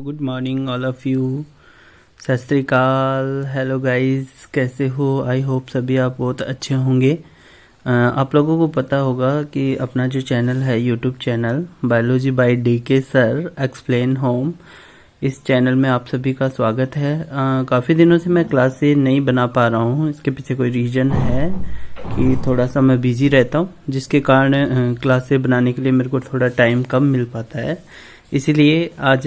Good morning all of you. सत श्री अकाल। Hello guys, कैसे हो? आई होप सभी आप बहुत अच्छे होंगे। आप लोगों को पता होगा कि अपना जो चैनल है YouTube channel biology by DK sir explain home, इस चैनल में आप सभी का स्वागत है। काफ़ी दिनों से मैं क्लासें नहीं बना पा रहा हूँ। इसके पीछे कोई रीज़न है कि थोड़ा सा मैं बिजी रहता हूँ, जिसके कारण क्लासें बनाने के लिए मेरे को थोड़ा टाइम कम मिल पाता है। इसीलिए आज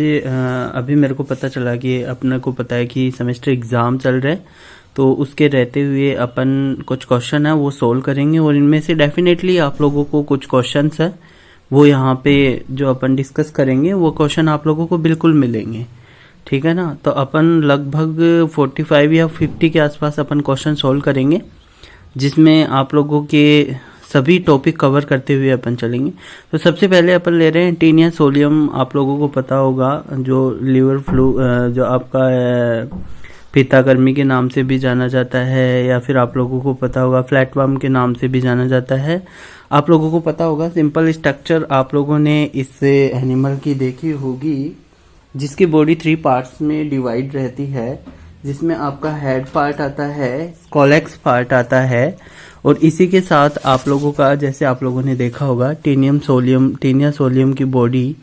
अभी मेरे को पता चला कि अपने को पता है कि सेमेस्टर एग्ज़ाम चल रहे हैं, तो उसके रहते हुए अपन कुछ क्वेश्चन है वो सोल्व करेंगे और इनमें से डेफिनेटली आप लोगों को कुछ क्वेश्चंस है वो यहाँ पे जो अपन डिस्कस करेंगे वो क्वेश्चन आप लोगों को बिल्कुल मिलेंगे, ठीक है ना। तो अपन लगभग 45 या 50 के आसपास अपन क्वेश्चन सोल्व करेंगे, जिसमें आप लोगों के सभी टॉपिक कवर करते हुए अपन चलेंगे। तो सबसे पहले अपन ले रहे हैं टीनिया सोलियम। आप लोगों को पता होगा जो लिवर फ्लू जो आपका पित्ताकृमि के नाम से भी जाना जाता है, या फिर आप लोगों को पता होगा फ्लैटवर्म के नाम से भी जाना जाता है। आप लोगों को पता होगा सिंपल स्ट्रक्चर आप लोगों ने इस एनिमल की देखी होगी, जिसकी बॉडी 3 पार्ट्स में डिवाइड रहती है, जिसमें आपका हेड पार्ट आता है, स्कोलेक्स पार्ट आता है, और इसी के साथ आप लोगों का जैसे आप लोगों ने देखा होगा टीनिया सोलियम की बॉडी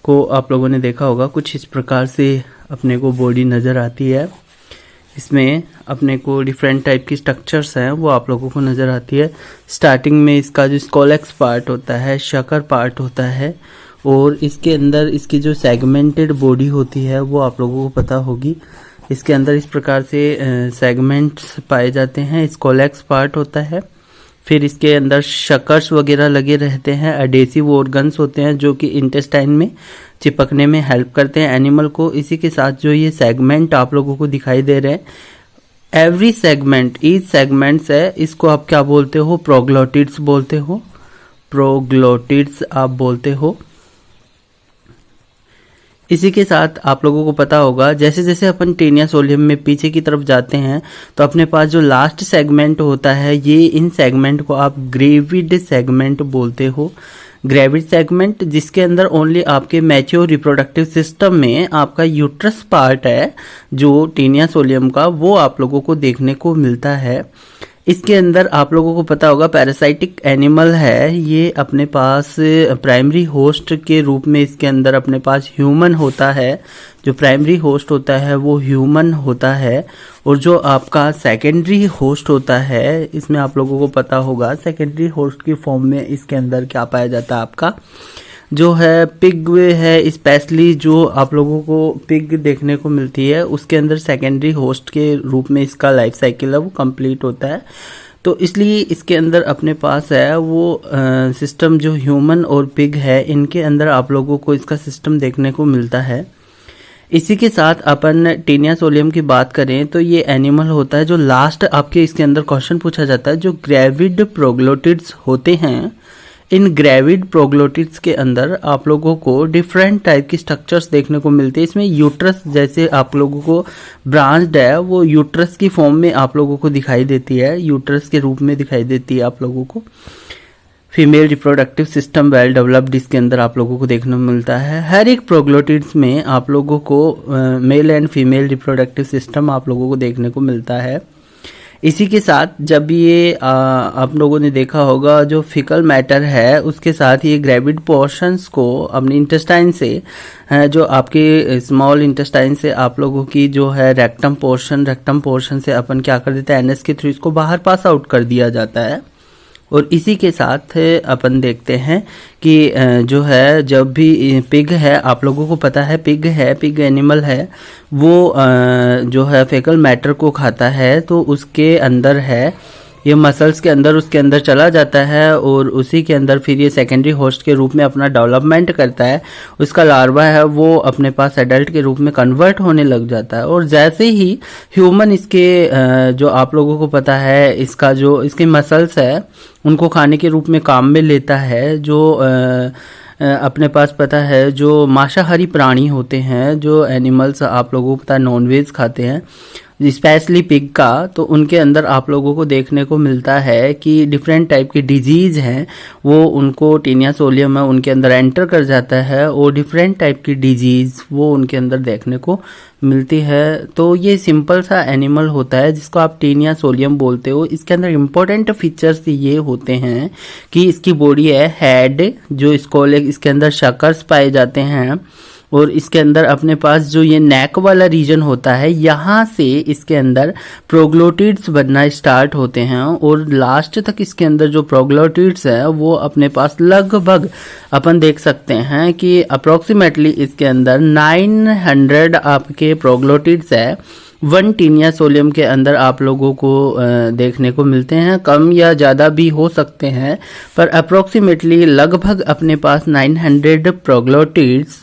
को आप लोगों ने देखा होगा कुछ इस प्रकार से अपने को बॉडी नज़र आती है। इसमें अपने को डिफरेंट टाइप की स्ट्रक्चर्स हैं वो आप लोगों को नज़र आती है। स्टार्टिंग में इसका जो स्कोलेक्स पार्ट होता है, शकर पार्ट होता है, और इसके अंदर इसकी जो सेगमेंटेड बॉडी होती है वो आप लोगों को पता होगी। इसके अंदर इस प्रकार से सेगमेंट्स पाए जाते हैं, स्कोलेक्स पार्ट होता है, फिर इसके अंदर शकर्स वगैरह लगे रहते हैं, एडेसिव ऑर्गन्स होते हैं जो कि इंटेस्टाइन में चिपकने में हेल्प करते हैं एनिमल को। इसी के साथ जो ये सेगमेंट आप लोगों को दिखाई दे रहे हैं, एवरी सेगमेंट ईच सेगमेंट्स है, इसको आप क्या बोलते हो? प्रोग्लोटिड्स बोलते हो, प्रोग्लोटिड्स आप बोलते हो। इसी के साथ आप लोगों को पता होगा जैसे जैसे अपन टीनिया सोलियम में पीछे की तरफ जाते हैं तो अपने पास जो लास्ट सेगमेंट होता है, ये इन सेगमेंट को आप ग्रेविड सेगमेंट बोलते हो। ग्रेविड सेगमेंट जिसके अंदर ओनली आपके मैच्योर रिप्रोडक्टिव सिस्टम में आपका यूट्रस पार्ट है जो टीनिया सोलियम का, वो आप लोगों को देखने को मिलता है। इसके अंदर आप लोगों को पता होगा पैरासाइटिक एनिमल है, ये अपने पास प्राइमरी होस्ट के रूप में इसके अंदर अपने पास ह्यूमन होता है। जो प्राइमरी होस्ट होता है वो ह्यूमन होता है, और जो आपका सेकेंडरी होस्ट होता है, इसमें आप लोगों को पता होगा सेकेंडरी होस्ट की फॉर्म में इसके अंदर क्या पाया जाता है, आपका जो है पिग है। स्पेशली जो आप लोगों को पिग देखने को मिलती है उसके अंदर सेकेंडरी होस्ट के रूप में इसका लाइफ साइकिल है वो कंप्लीट होता है। तो इसलिए इसके अंदर अपने पास है वो सिस्टम जो ह्यूमन और पिग है, इनके अंदर आप लोगों को इसका सिस्टम देखने को मिलता है। इसी के साथ अपन टीनिया सोलियम की बात करें तो ये एनिमल होता है जो लास्ट आपके इसके अंदर क्वेश्चन पूछा जाता है, जो ग्रेविड प्रोग्लोटिड्स होते हैं। इन ग्रेविड प्रोग्लोटिड्स के अंदर आप लोगों को डिफरेंट टाइप की स्ट्रक्चर्स देखने को मिलते हैं। इसमें यूट्रस जैसे आप लोगों को ब्रांच्ड है, वो यूट्रस की फॉर्म में आप लोगों को दिखाई देती है, यूट्रस के रूप में दिखाई देती है आप लोगों को। Female reproductive system well developed इसके अंदर आप लोगों को देखने को मिलता है। हर एक प्रोग्लोटिड्स में आप लोगों को mail and female reproductive system आप लोगों को देखने को मिलता है। इसी के साथ जब ये आप लोगों ने देखा होगा जो फिकल मैटर है, उसके साथ ये ग्रेविड पोर्शंस को अपने इंटेस्टाइन से जो आपके स्मॉल इंटेस्टाइन से आप लोगों की जो है रेक्टम पोर्शन से अपन क्या कर देते हैं, एनएस के थ्रू इसको बाहर पास आउट कर दिया जाता है। और इसी के साथ अपन देखते हैं कि जो है जब भी पिग है, आप लोगों को पता है पिग एनिमल है, वो जो है फेकल मैटर को खाता है, तो उसके अंदर है ये मसल्स के अंदर उसके अंदर चला जाता है, और उसी के अंदर फिर ये सेकेंडरी होस्ट के रूप में अपना डेवलपमेंट करता है। उसका लार्वा है वो अपने पास एडल्ट के रूप में कन्वर्ट होने लग जाता है, और जैसे ही ह्यूमन इसके जो आप लोगों को पता है इसका जो इसके मसल्स है उनको खाने के रूप में काम में लेता है। जो अपने पास पता है जो मांसाहारी प्राणी होते हैं, जो एनिमल्स आप लोगों को पता है नॉनवेज खाते हैं, स्पेशली पिग का, तो उनके अंदर आप लोगों को देखने को मिलता है कि डिफरेंट टाइप की डिजीज हैं वो उनको टीनिया सोलियम में उनके अंदर एंटर कर जाता है और डिफरेंट टाइप की डिजीज वो उनके अंदर देखने को मिलती है। तो ये सिंपल सा एनिमल होता है जिसको आप टीनिया सोलियम बोलते हो। इसके अंदर इम्पोर्टेंट फीचर्स ये होते हैं कि इसकी बॉडी है हेड, जो इसके अंदर शकर्स पाए जाते हैं और इसके अंदर अपने पास जो ये नेक वाला रीजन होता है यहाँ से इसके अंदर प्रोग्लोटिड्स बनना स्टार्ट होते हैं और लास्ट तक इसके अंदर जो प्रोग्लोटिड्स है वो अपने पास लगभग अपन देख सकते हैं कि अप्रोक्सीमेटली इसके अंदर 900 आपके प्रोग्लोटिड्स है 1 टीनिया सोलियम के अंदर आप लोगों को देखने को मिलते हैं। कम या ज़्यादा भी हो सकते हैं पर अप्रोक्सीमेटली लगभग अपने पास 900 प्रोग्लोटिड्स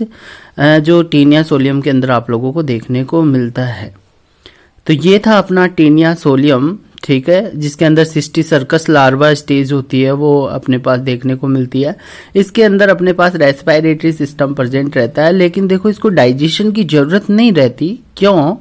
जो टीनिया सोलियम के अंदर आप लोगों को देखने को मिलता है। तो ये था अपना टीनिया सोलियम, ठीक है, जिसके अंदर सिस्टी सर्कस लार्वा स्टेज होती है वो अपने पास देखने को मिलती है। इसके अंदर अपने पास रेस्पिरेटरी सिस्टम प्रेजेंट रहता है, लेकिन देखो इसको डाइजेशन की जरूरत नहीं रहती। क्यों?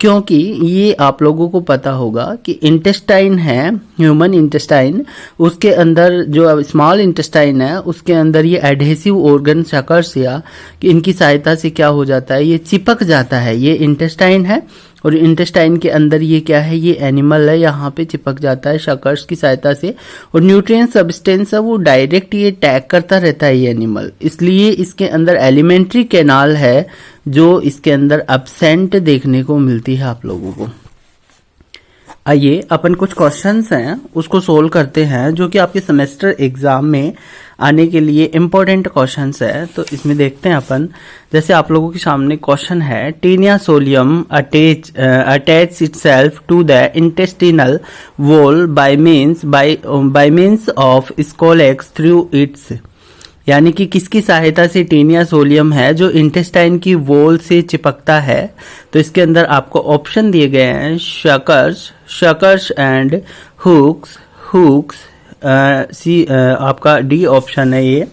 क्योंकि ये आप लोगों को पता होगा कि इंटेस्टाइन है, ह्यूमन इंटेस्टाइन, उसके अंदर जो स्मॉल इंटेस्टाइन है उसके अंदर ये एडहेसिव ऑर्गन शकर्स या कि इनकी सहायता से क्या हो जाता है, ये चिपक जाता है। ये इंटेस्टाइन है और इंटेस्टाइन के अंदर ये क्या है, ये एनिमल है, यहाँ पे चिपक जाता है शकर्स की सहायता से और न्यूट्रिएंट सब्सटेंस है वो डायरेक्ट ये टैग करता रहता है ये एनिमल। इसलिए इसके अंदर एलिमेंट्री कैनाल है जो इसके अंदर एब्सेंट देखने को मिलती है आप लोगों को। आइए अपन कुछ क्वेश्चंस हैं उसको सोल्व करते हैं जो कि आपके सेमेस्टर एग्जाम में आने के लिए इम्पोर्टेंट क्वेश्चंस है। तो इसमें देखते हैं अपन, जैसे आप लोगों के सामने क्वेश्चन है, Taenia solium attach itself to the intestinal wall by means of scolex through its, यानी कि किसकी सहायता से टीनिया सोलियम है जो इंटेस्टाइन की वॉल से चिपकता है। तो इसके अंदर आपको ऑप्शन दिए गए हैं शकर्स एंड हुक्स आपका डी ऑप्शन है। ये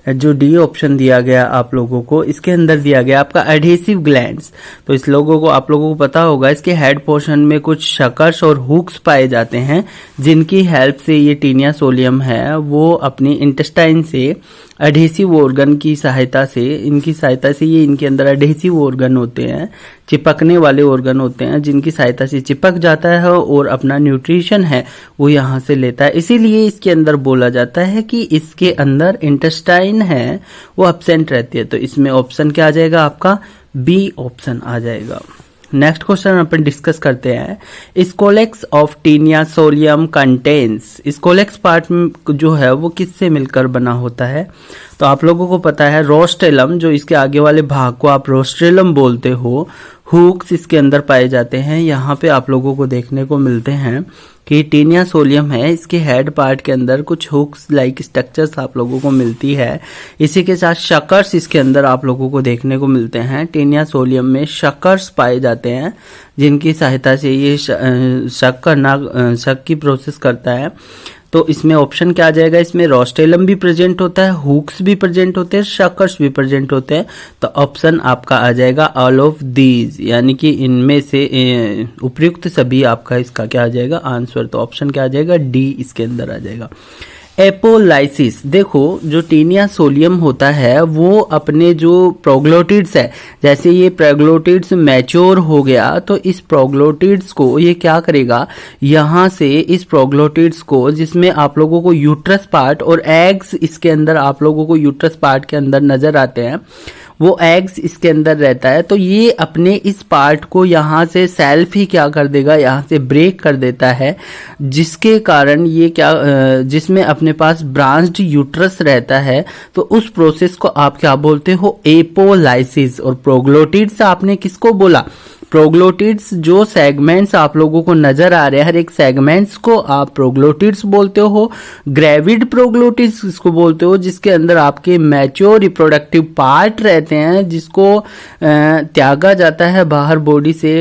जो डी ऑप्शन दिया गया आप लोगों को, इसके अंदर दिया गया आपका एडहेसिव ग्लैंड्स। तो इस लोगों को आप लोगों को पता होगा इसके हेड पोर्शन में कुछ शकर्स और हुक्स पाए जाते हैं जिनकी हेल्प से ये टीनिया सोलियम है वो अपनी इंटेस्टाइन से एडहेसिव ऑर्गन की सहायता से, इनकी सहायता से ये इनके अंदर एडहेसिव ऑर्गन होते हैं, चिपकने वाले ऑर्गन होते हैं जिनकी सहायता से चिपक जाता है और अपना न्यूट्रिशन है वो यहाँ से लेता है। इसीलिए इसके अंदर बोला जाता है कि इसके अंदर इंटेस्टाइन है वो एब्सेंट रहती है। तो इसमें ऑप्शन क्या आ जाएगा आपका, बी ऑप्शन आ जाएगा। नेक्स्ट क्वेश्चन अपन डिस्कस करते हैं, scolex of Taenia solium contains, scolex part जो है वो किससे मिलकर बना होता है। तो आप लोगों को पता है रोस्टेलम, जो इसके आगे वाले भाग को आप रोस्टेलम बोलते हो, हुक्स इसके अंदर पाए जाते हैं। यहाँ पे आप लोगों को देखने को मिलते हैं कि टीनिया सोलियम है, इसके हेड पार्ट के अंदर कुछ हुक्स लाइक स्ट्रक्चर्स आप लोगों को मिलती है। इसी के साथ शकर्स इसके अंदर आप लोगों को देखने को मिलते हैं। टीनिया सोलियम में शकर्स पाए जाते हैं जिनकी सहायता से ये शक की प्रोसेस करता है। तो इसमें ऑप्शन क्या आ जाएगा, इसमें रोस्टेलम भी प्रेजेंट होता है, हुक्स भी प्रेजेंट होते हैं, शकर्स भी प्रेजेंट होते हैं। तो ऑप्शन आपका आ जाएगा ऑल ऑफ दीज, यानी कि इनमें से उपयुक्त सभी आपका इसका क्या आ जाएगा आंसर। तो ऑप्शन क्या आ जाएगा, डी इसके अंदर आ जाएगा। एपोलाइसिस, देखो जो टीनिया सोलियम होता है वो अपने जो प्रोग्लोटिड्स है, जैसे ये प्रोग्लोटिड्स मैच्योर हो गया तो इस प्रोग्लोटिड्स को ये क्या करेगा, यहाँ से इस प्रोग्लोटिड्स को, जिसमें आप लोगों को यूट्रस पार्ट और एग्स इसके अंदर आप लोगों को यूट्रस पार्ट के अंदर नजर आते हैं, वो एग्स इसके अंदर रहता है। तो ये अपने इस पार्ट को यहाँ से सेल्फ ही क्या कर देगा, यहाँ से ब्रेक कर देता है, जिसके कारण ये क्या, जिसमें अपने पास ब्रांच्ड यूट्रस रहता है। तो उस प्रोसेस को आप क्या बोलते हो, एपोलाइसिस। और प्रोग्लोटिड्स आपने किसको बोला, प्रोग्लोटिड्स जो सेगमेंट्स आप लोगों को नजर आ रहे हैं, हर एक सेगमेंट्स को आप प्रोग्लोटिड्स बोलते हो। ग्रेविड प्रोग्लोटिड्स इसको बोलते हो जिसके अंदर आपके मैच्योर रिप्रोडक्टिव पार्ट रहते हैं, जिसको त्यागा जाता है बाहर बॉडी से,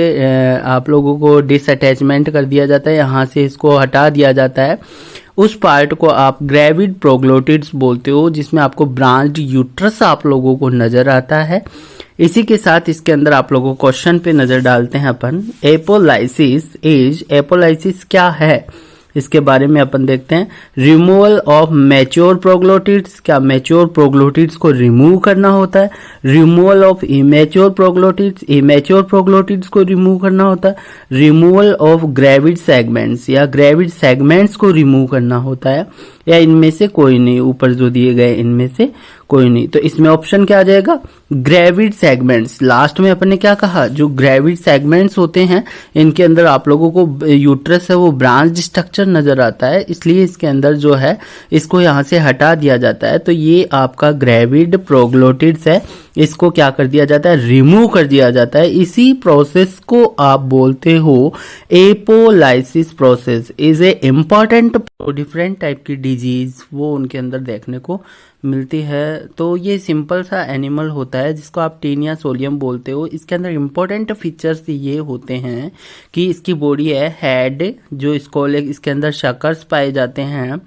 आप लोगों को डिसअटैचमेंट कर दिया जाता है, यहाँ से इसको हटा दिया जाता है। उस पार्ट को आप ग्रेविड प्रोग्लोटिड्स बोलते हो, जिसमें आपको ब्रांच्ड यूट्रस आप लोगों को नजर आता है। इसी के साथ इसके अंदर आप लोगों को क्वेश्चन पे नजर डालते हैं अपन। एपोलाइसिस क्या है इसके बारे में अपन देखते हैं। रिमूवल ऑफ मैच्योर प्रोग्लोटिड्स, क्या मैच्योर प्रोग्लोटिड्स को रिमूव करना होता है। रिमूवल ऑफ इमेच्योर प्रोग्लोटिड्स को रिमूव करना होता है। रिमूवल ऑफ ग्रेविड सेगमेंट्स, या ग्रेविड सेगमेंट्स को रिमूव करना होता है, या इनमें से कोई नहीं, ऊपर जो दिए गए इनमें से कोई नहीं। तो इसमें ऑप्शन क्या आ जाएगा, ग्रेविड सेगमेंट्स। लास्ट में अपन ने क्या कहा, जो ग्रेविड सेगमेंट्स होते हैं इनके अंदर आप लोगों को यूट्रस है वो ब्रांच स्ट्रक्चर नजर आता है, इसलिए इसके अंदर जो है इसको यहां से हटा दिया जाता है। तो ये आपका ग्रेविड प्रोग्लोटिड्स है, इसको क्या कर दिया जाता है, रिमूव कर दिया जाता है। इसी प्रोसेस को आप बोलते हो apolysis process. Is a important, different type की डिजीज वो उनके अंदर देखने को मिलती है। तो ये सिंपल सा एनिमल होता है जिसको आप टेनिया सोलियम बोलते हो। इसके अंदर इम्पोर्टेंट फीचर्स ये होते हैं कि इसकी बॉडी है हेड, जो इसके अंदर शकर्स पाए जाते हैं,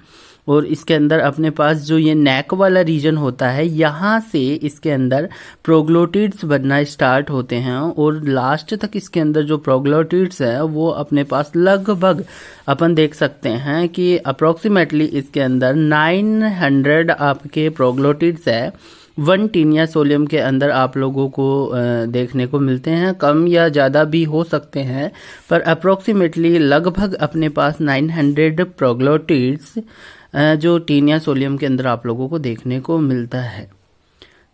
और इसके अंदर अपने पास जो ये नेक वाला रीजन होता है, यहाँ से इसके अंदर प्रोग्लोटिड्स बनना स्टार्ट होते हैं, और लास्ट तक इसके अंदर जो प्रोग्लोटिड्स है वो अपने पास लगभग अपन देख सकते हैं कि अप्रोक्सीमेटली इसके अंदर 900 आपके प्रोग्लोटिड्स है। 1 टीनिया सोलियम के अंदर आप लोगों को देखने को मिलते हैं, कम या ज़्यादा भी हो सकते हैं, पर अप्रोक्सीमेटली लगभग अपने पास 900 प्रोग्लोटिड्स जो टीनिया सोलियम के अंदर आप लोगों को देखने को मिलता है।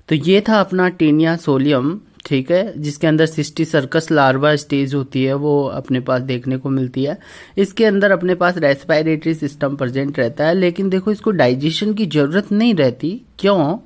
तो ये था अपना टीनिया सोलियम, ठीक है, जिसके अंदर सिस्टी सर्कस लार्वा स्टेज होती है वो अपने पास देखने को मिलती है। इसके अंदर अपने पास रेस्पिरेटरी सिस्टम प्रेजेंट रहता है, लेकिन देखो इसको डाइजेशन की जरूरत नहीं रहती। क्यों?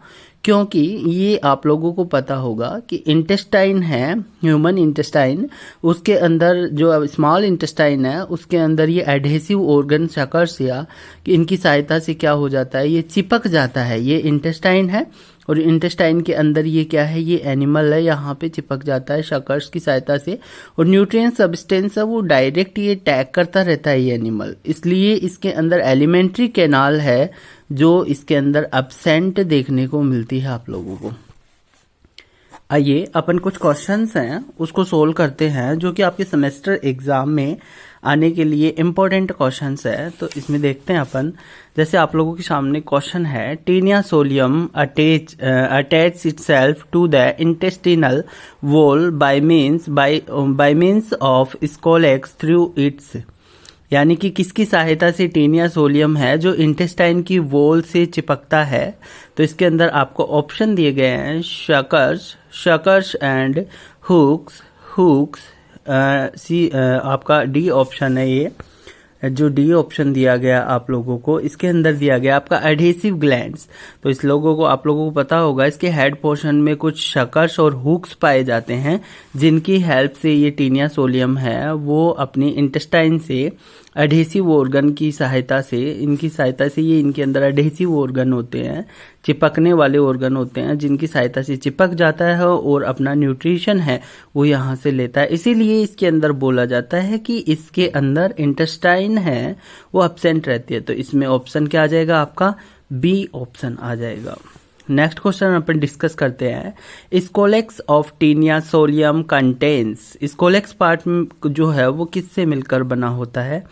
क्योंकि ये आप लोगों को पता होगा कि इंटेस्टाइन है, ह्यूमन इंटेस्टाइन, उसके अंदर जो स्मॉल इंटेस्टाइन है उसके अंदर ये एडहेसिव ऑर्गन शकर्स या इनकी सहायता से क्या हो जाता है, ये चिपक जाता है। ये इंटेस्टाइन है और इंटेस्टाइन के अंदर ये क्या है, ये एनिमल है, यहाँ पे चिपक जाता है शकर्स की सहायता से, और न्यूट्रिएंट सब्सटेंस है वो डायरेक्ट ये टैग करता रहता है ये एनिमल। इसलिए इसके अंदर एलिमेंट्री कैनाल है जो इसके अंदर एब्सेंट देखने को मिलती है आप लोगों को। आइए अपन कुछ क्वेश्चंस हैं उसको सोल्व करते हैं, जो कि आपके सेमेस्टर एग्जाम में आने के लिए इम्पोर्टेंट क्वेश्चंस है। तो इसमें देखते हैं अपन, जैसे आप लोगों के सामने क्वेश्चन है, Taenia solium attach itself to the intestinal wall by means of scolex through its, यानी कि किसकी सहायता से टीनिया सोलियम है जो इंटेस्टाइन की वॉल से चिपकता है। तो इसके अंदर आपको ऑप्शन दिए गए हैं, शकर्स एंड हुक्स। आपका डी ऑप्शन है, ये जो डी ऑप्शन दिया गया आप लोगों को, इसके अंदर दिया गया आपका एडहेसिव ग्लैंड्स। तो इस लोगों को आप लोगों को पता होगा इसके हेड पोर्शन में कुछ शकर्स और हुक्स पाए जाते हैं, जिनकी हेल्प से ये टीनिया सोलियम है वो अपनी इंटेस्टाइन से एडहेसिव ऑर्गन की सहायता से, इनकी सहायता से ये इनके अंदर एडहेसिव ऑर्गन होते हैं, चिपकने वाले ऑर्गन होते हैं, जिनकी सहायता से चिपक जाता है और अपना न्यूट्रिशन है वो यहाँ से लेता है। इसीलिए इसके अंदर बोला जाता है कि इसके अंदर इंटेस्टाइन है वो एब्सेंट रहती है। तो इसमें ऑप्शन क्या आ जाएगा आपका, बी ऑप्शन आ जाएगा। नेक्स्ट क्वेश्चन अपन डिस्कस करते हैं, scolex of Taenia solium contains. Scolex part जो है वो किससे मिलकर बना होता है?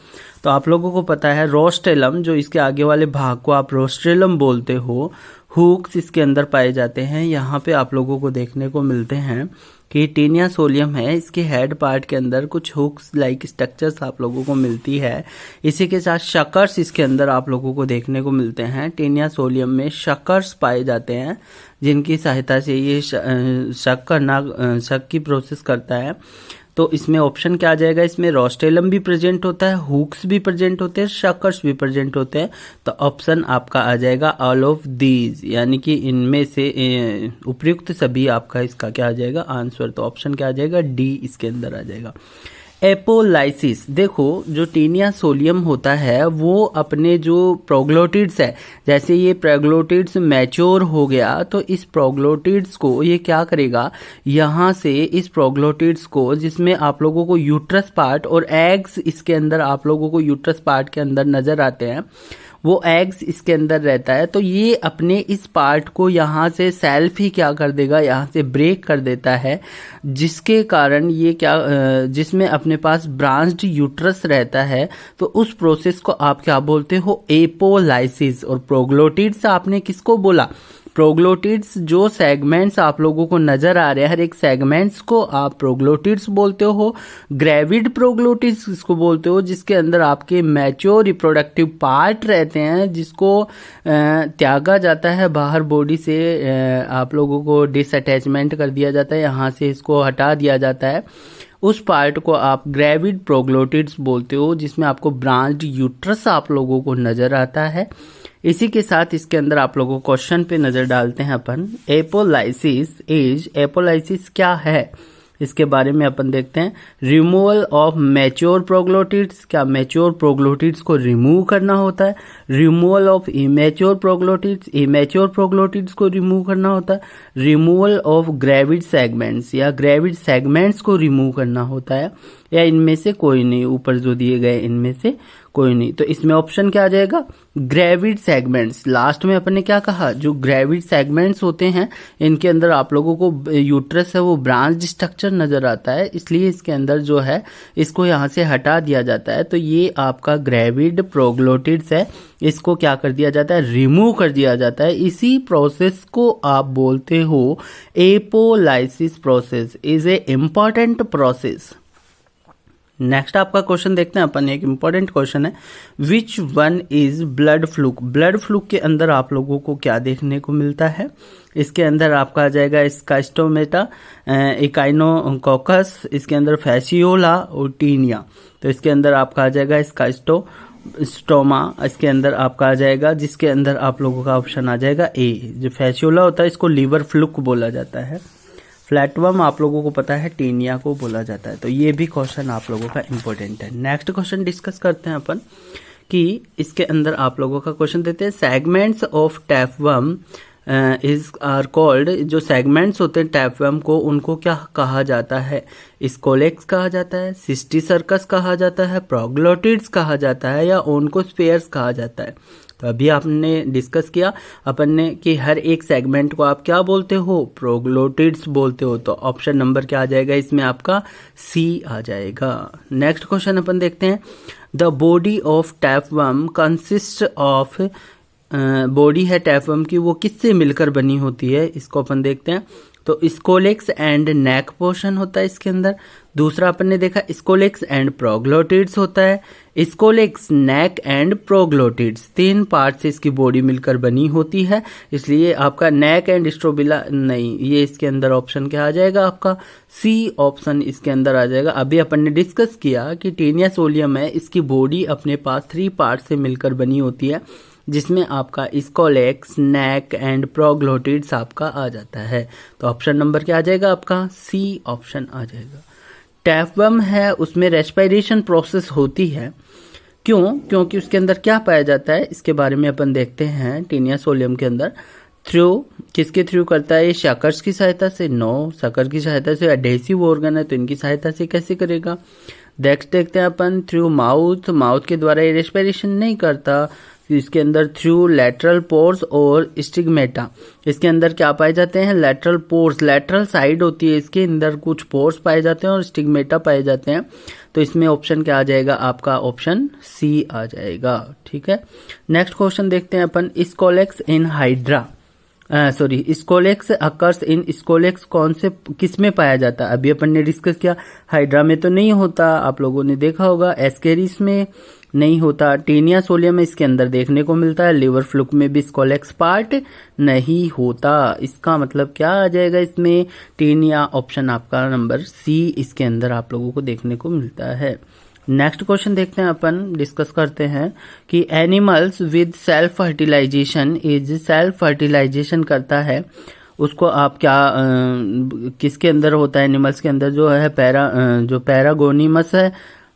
तो आप लोगों को पता है रोस्टेलम, जो इसके आगे वाले भाग को आप रोस्टेलम बोलते हो, हुक्स इसके अंदर पाए जाते हैं। यहाँ पे आप लोगों को देखने को मिलते हैं कि टीनिया सोलियम है, इसके हेड पार्ट के अंदर कुछ हुक्स लाइक स्ट्रक्चर्स आप लोगों को मिलती है। इसी के साथ शकर्स इसके अंदर आप लोगों को देखने को मिलते हैं। टीनिया सोलियम में शकर्स पाए जाते हैं, जिनकी सहायता से ये शक की प्रोसेस करता है। तो इसमें ऑप्शन क्या आ जाएगा, इसमें रोस्टेलम भी प्रेजेंट होता है, हुक्स भी प्रेजेंट होते हैं, शकर्स भी प्रेजेंट होते हैं। तो ऑप्शन आपका आ जाएगा ऑल ऑफ दीज, यानी कि इनमें से उपयुक्त सभी आपका इसका क्या आ जाएगा आंसर। तो ऑप्शन क्या आ जाएगा, डी इसके अंदर आ जाएगा। एपोलाइसिस, देखो जो टीनिया सोलियम होता है वो अपने जो प्रोग्लोटिड्स है, जैसे ये प्रोग्लोटिड्स मैच्योर हो गया तो इस प्रोग्लोटिड्स को ये क्या करेगा, यहाँ से इस प्रोग्लोटिड्स को, जिसमें आप लोगों को यूट्रस पार्ट और एग्स इसके अंदर आप लोगों को यूट्रस पार्ट के अंदर नजर आते हैं, वो एग्स इसके अंदर रहता है। तो ये अपने इस पार्ट को यहाँ से सेल्फ ही क्या कर देगा, यहाँ से ब्रेक कर देता है, जिसके कारण ये क्या जिसमें अपने पास ब्रांच्ड यूट्रस रहता है। तो उस प्रोसेस को आप क्या बोलते हो, एपोलाइसिस। और प्रोग्लोटिड्स आपने किसको बोला, प्रोग्लोटिड्स जो सेगमेंट्स आप लोगों को नजर आ रहे हैं, हर एक सेगमेंट्स को आप प्रोग्लोटिड्स बोलते हो। ग्रेविड प्रोग्लोटिड्स इसको बोलते हो, जिसके अंदर आपके मैच्योर रिप्रोडक्टिव पार्ट रहते हैं, जिसको त्यागा जाता है बाहर बॉडी से, आप लोगों को डिसअटैचमेंट कर दिया जाता है, यहाँ से इसको हटा दिया जाता है। उस पार्ट को आप ग्रेविड प्रोग्लोटिड्स बोलते हो, जिसमें आपको ब्रांच्ड यूट्रस आप लोगों को नजर आता है। इसी के साथ इसके अंदर आप लोगों को क्वेश्चन पे नजर डालते हैं अपन। एपोलाइसिस क्या है, इसके बारे में अपन देखते हैं। रिमूवल ऑफ मैच्योर प्रोग्लोटिड्स, क्या मैच्योर प्रोग्लोटिड्स को रिमूव करना होता है। रिमूवल ऑफ इमेच्योर प्रोग्लोटिड्स को रिमूव करना होता है। रिमूवल ऑफ ग्रेविड सेगमेंट्स, या ग्रेविड सेगमेंट्स को रिमूव करना होता है, या इनमें से कोई नहीं, ऊपर जो दिए गए इनमें से कोई नहीं। तो इसमें ऑप्शन क्या आ जाएगा, ग्रेविड सेगमेंट्स। लास्ट में अपन ने क्या कहा, जो ग्रेविड सेगमेंट्स होते हैं इनके अंदर आप लोगों को यूट्रस है वो ब्रांच स्ट्रक्चर नजर आता है, इसलिए इसके अंदर जो है इसको यहाँ से हटा दिया जाता है। तो ये आपका ग्रेविड प्रोग्लोटिड्स है, इसको क्या कर दिया जाता है, रिमूव कर दिया जाता है। इसी प्रोसेस को आप बोलते हो apolysis process, is a important process. Next आपका क्वेश्चन देखते हैं अपन, एक इंपॉर्टेंट क्वेश्चन है, which one is blood fluke. Blood fluke के अंदर आप लोगों को क्या देखने को मिलता है, इसके अंदर आपका आ जाएगा स्काइस्टोमेटा, इकाइनोकोकस, इसके अंदर फैसियोला और टीनिया। तो इसके अंदर आपका आ जाएगा स्टोमा, इसके अंदर आपका आ जाएगा, जिसके अंदर आप लोगों का ऑप्शन आ जाएगा ए। जो फैसियोला होता है इसको लीवर फ्लूक बोला जाता है। फ्लैटवर्म आप लोगों को पता है टीनिया को बोला जाता है। तो ये भी क्वेश्चन आप लोगों का इंपॉर्टेंट है। नेक्स्ट क्वेश्चन डिस्कस करते हैं अपन कि इसके अंदर आप लोगों का क्वेश्चन देते हैं, segments of tapeworm is are called. जो सेगमेंट्स होते हैं टैपवर्म को, उनको क्या कहा जाता है, स्कोलेक्स कहा जाता है, सिस्टीसर्कस कहा जाता है, प्रोग्लोटिड्स कहा जाता है, या ओनकोस्फेयर्स कहा जाता है। तो अभी आपने डिस्कस किया अपन ने कि हर एक सेगमेंट को आप क्या बोलते हो, प्रोग्लोटिड्स बोलते हो। तो ऑप्शन नंबर क्या आ जाएगा इसमें, आपका सी आ जाएगा। नेक्स्ट क्वेश्चन अपन देखते हैं, the body of tapeworm consist of, body है टैपवर्म की वो किससे मिलकर बनी होती है, इसको अपन देखते हैं। तो स्कोलेक्स एंड नेक पोर्शन होता है इसके अंदर। दूसरा अपन ने देखा स्कोलेक्स एंड प्रोग्लोटिड्स होता है। स्कोलेक्स, नेक एंड प्रोग्लोटिड्स, तीन पार्ट से इसकी बॉडी मिलकर बनी होती है, इसलिए आपका नेक एंड स्ट्रोबिला नहीं, ये इसके अंदर ऑप्शन क्या आ जाएगा, आपका सी ऑप्शन इसके अंदर आ जाएगा। अभी अपन ने डिस्कस किया कि टेनिया सोलियम है, इसकी बॉडी अपने पास 3 पार्ट से मिलकर बनी होती है, जिसमें आपका स्कोलेक्स, नेक एंड प्रोग्लोटिड्स आपका आ जाता है। तो ऑप्शन नंबर क्या आ जाएगा, आपका सी ऑप्शन आ जाएगा। टैपवर्म है उसमें रेस्पिरेशन प्रोसेस होती है, क्यों, क्योंकि उसके अंदर क्या पाया जाता है, इसके बारे में अपन देखते हैं। टेनिया सोलियम के अंदर थ्रू, किसके थ्रू करता है, शकर्स की सहायता से, नो, शक्कर की सहायता से। एडेसिव ऑर्गन है तो इनकी सहायता से कैसे करेगा। देखते हैं अपन थ्रू माउथ, माउथ के द्वारा ये रेस्पिरेशन नहीं करता। इसके अंदर थ्रू लेटरल पोर्स और स्टिग्मेटा, इसके अंदर क्या पाए जाते हैं, लेटरल पोर्स, लेटरल साइड होती है इसके अंदर कुछ पोर्स पाए जाते हैं और स्टिग्मेटा पाए जाते हैं। तो इसमें ऑप्शन क्या आ जाएगा, आपका ऑप्शन सी आ जाएगा। ठीक है, नेक्स्ट क्वेश्चन देखते हैं अपन, scolex in hydra, scolex occurs in, scolex कौन से किस में पाया जाता है, अभी अपन ने डिस्कस किया, हाइड्रा में तो नहीं होता, आप लोगों ने देखा होगा, एस्केरिस में नहीं होता, टेनिया सोलियम में इसके अंदर देखने को मिलता है, लिवर फ्लूक में भी स्कोलेक्स पार्ट नहीं होता। इसका मतलब क्या आ जाएगा इसमें, टेनिया ऑप्शन आपका नंबर सी इसके अंदर आप लोगों को देखने को मिलता है। नेक्स्ट क्वेश्चन देखते हैं अपन, डिस्कस करते हैं कि animals with self fertilisation, is self fertilisation करता है उसको आप क्या किसके अंदर होता है, एनिमल्स के अंदर जो है जो पैरागोनिमस है,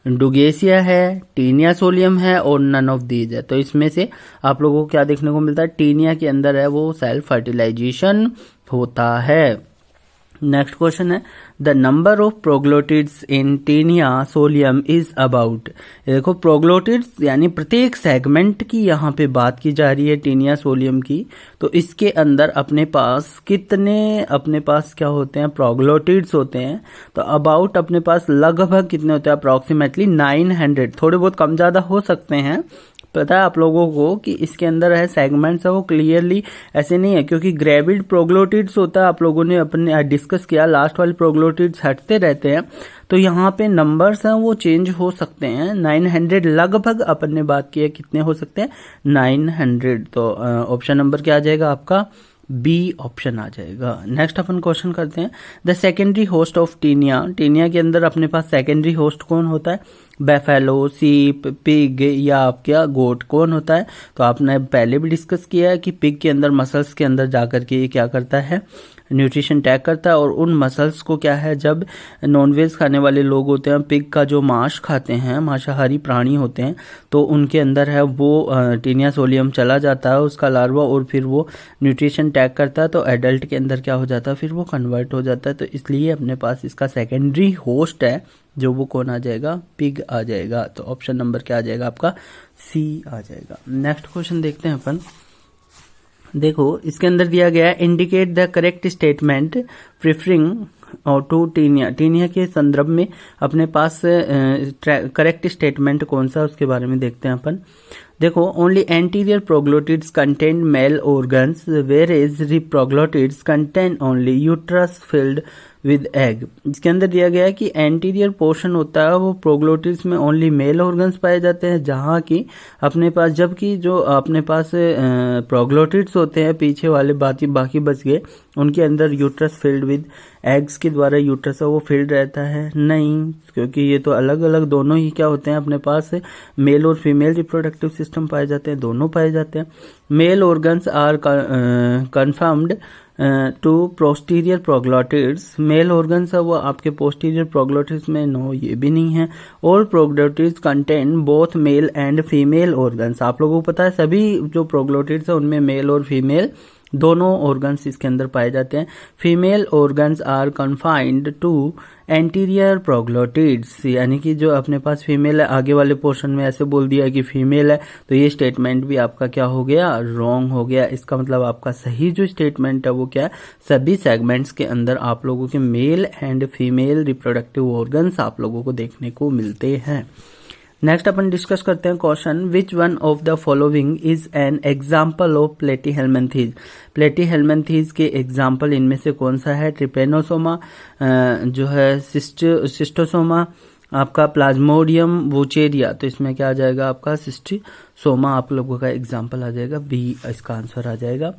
डुगेसिया है, टेनिया सोलियम है और नन ऑफ दीज है। तो इसमें से आप लोगों को क्या देखने को मिलता है, टेनिया के अंदर है वो सेल्फ फर्टिलाइजेशन होता है। नेक्स्ट क्वेश्चन है the number of proglottids in Taenia solium is about. देखो प्रोग्लोटिड्स यानी प्रत्येक सेगमेंट की यहाँ पे बात की जा रही है टीनिया सोलियम की। तो इसके अंदर अपने पास क्या होते हैं, प्रोग्लोटिड्स होते हैं। तो अबाउट अपने पास लगभग कितने होते हैं, अप्रोक्सीमेटली 900। थोड़े बहुत कम ज्यादा हो सकते हैं। पता है आप लोगों को कि इसके अंदर है सेगमेंट्स है वो क्लियरली ऐसे नहीं है, क्योंकि ग्रेविड प्रोग्लोटिड्स होता है, आप लोगों ने अपने डिस्कस किया, लास्ट वाले प्रोग्लोटिड्स हटते रहते हैं। तो यहाँ पे नंबर्स हैं वो चेंज हो सकते हैं। 900 लगभग अपन ने बात की है, कितने हो सकते हैं, 900। तो ऑप्शन नंबर क्या आ जाएगा आपका, बी ऑप्शन आ जाएगा। नेक्स्ट अपन क्वेश्चन करते हैं the secondary host of Taenia. Taenia के अंदर अपने पास सेकेंडरी होस्ट कौन होता है, बेफेलो, सीप, पिग या आपका गोट कौन होता है। तो आपने पहले भी डिस्कस किया है कि पिग के अंदर मसल्स के अंदर जाकर के ये क्या करता है, न्यूट्रिशन टैग करता है। और उन मसल्स को क्या है, जब नॉनवेज खाने वाले लोग होते हैं, पिग का जो मांस खाते हैं, मांसाहारी प्राणी होते हैं, तो उनके अंदर है वो टीनिया सोलियम चला जाता है उसका लार्वा, और फिर वो न्यूट्रिशन टैग करता है। तो एडल्ट के अंदर क्या हो जाता है, फिर वो कन्वर्ट हो जाता है। तो इसलिए अपने पास इसका सेकेंडरी होस्ट है जो वो कौन आ जाएगा, पिग आ जाएगा। तो ऑप्शन नंबर क्या आ जाएगा आपका, सी आ जाएगा। नेक्स्ट क्वेश्चन देखते हैं अपन। देखो इसके अंदर दिया गया है indicate the correct statement preferring to Taenia. Taenia के संदर्भ में अपने पास करेक्ट स्टेटमेंट कौन सा, उसके बारे में देखते हैं अपन। देखो only anterior proglottids contain male organs where is ripe proglottids contain only uterus filled with egg. इसके अंदर दिया गया है कि एंटीरियर पोर्शन होता है वो प्रोग्लोटिड्स में ओनली मेल ऑर्गन्स पाए जाते हैं, जहाँ की अपने पास, जबकि जो अपने पास प्रोग्लोटिड्स होते हैं पीछे वाले बाकी बच गए, उनके अंदर यूट्रस फिल्ड विद एग्स के द्वारा यूट्रस वो फिल्ड रहता है नहीं, क्योंकि ये तो अलग अलग दोनों ही क्या होते हैं, अपने पास मेल और फीमेल रिप्रोडक्टिव सिस्टम पाए जाते हैं, दोनों पाए जाते हैं। Male organs are confirmed to posterior proglottids. Male organs है वो आपके पोस्टीरियर प्रोग्लोटिड्स में नो, ये भी नहीं है। All proglottids contain both male and female organs. आप लोगों को पता है सभी जो प्रोग्लोटिड्स है उनमें मेल और फीमेल दोनों ऑर्गन्स इसके अंदर पाए जाते हैं। Female organs are confined to anterior proglottids, यानी कि जो अपने पास फीमेल है, आगे वाले पोर्शन में ऐसे बोल दिया कि फीमेल है, तो ये स्टेटमेंट भी आपका क्या हो गया, रॉन्ग हो गया। इसका मतलब आपका सही जो स्टेटमेंट है वो क्या है, सभी सेगमेंट्स के अंदर आप लोगों के mail and female reproductive organs आप लोगों को देखने को मिलते हैं। नेक्स्ट अपन डिस्कस करते हैं question which one of the following is an example of Platyhelminthes. Platyhelminthes के एग्जाम्पल इनमें से कौन सा है, ट्रिपेनोसोमा जो है, सिस्टोसोमा, आपका प्लाज्मोडियम वोचेरिया। तो इसमें क्या आ जाएगा आपका सिस्टोसोमा आप लोगों का एग्जाम्पल आ जाएगा, बी इसका आंसर आ जाएगा।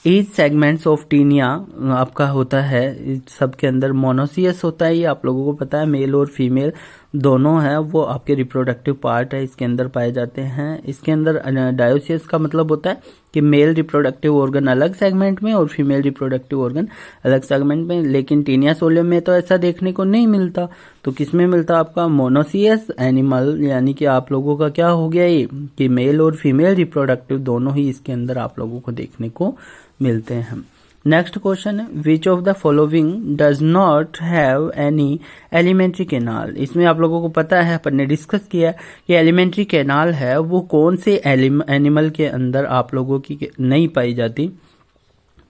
ईच सेगमेंट्स ऑफ टीनिया आपका होता है, सबके अंदर मोनोसियस होता है, ये आप लोगों को पता है, मेल और फीमेल दोनों है वो आपके रिप्रोडक्टिव पार्ट है इसके अंदर पाए जाते हैं। इसके अंदर डायोसियस का मतलब होता है कि मेल रिप्रोडक्टिव ऑर्गन अलग सेगमेंट में और फीमेल रिप्रोडक्टिव ऑर्गन अलग सेगमेंट में, लेकिन टीनिया सोलियम में तो ऐसा देखने को नहीं मिलता। तो किसमें मिलता आपका, मोनोसियस एनिमल, यानी कि आप लोगों का क्या हो गया ये कि मेल और फीमेल रिप्रोडक्टिव दोनों ही इसके अंदर आप लोगों को देखने को मिलते हैं। नेक्स्ट क्वेश्चन है which of the following does not have any alimentary canal. इसमें आप लोगों को पता है, अपन ने डिस्कस किया कि एलिमेंट्री कैनाल है वो कौन से एनिमल के अंदर आप लोगों की नहीं पाई जाती।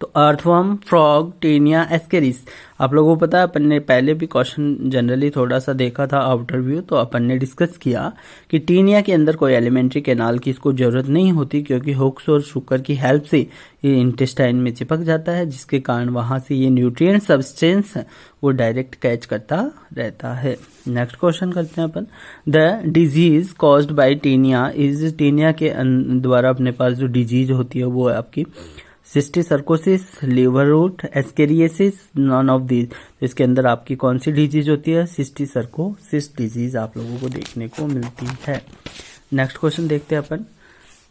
तो अर्थवर्म, फ्रॉग, टीनिया, एस्केरिस। आप लोगों को पता है, अपन ने पहले भी क्वेश्चन जनरली थोड़ा सा देखा था आउटर व्यू, तो अपन ने डिस्कस किया कि टीनिया के अंदर कोई एलिमेंट्री कैनाल की इसको जरूरत नहीं होती, क्योंकि हुक्स और शुगर की हेल्प से ये इंटेस्टाइन में चिपक जाता है, जिसके कारण वहां से ये न्यूट्रिएंट सब्सटेंस वो डायरेक्ट कैच करता रहता है। नेक्स्ट क्वेश्चन करते हैं अपन। The disease caused by taenia is, taenia के द्वारा अपने पास जो डिजीज होती है वो है आपकी cysticercosis, liver rot, ascariasis, none of these. इसके अंदर आपकी कौन सी डिजीज होती है, सिस्टिसर्कोसिस डिजीज आप लोगों को देखने को मिलती है। नेक्स्ट क्वेश्चन देखते हैं अपन।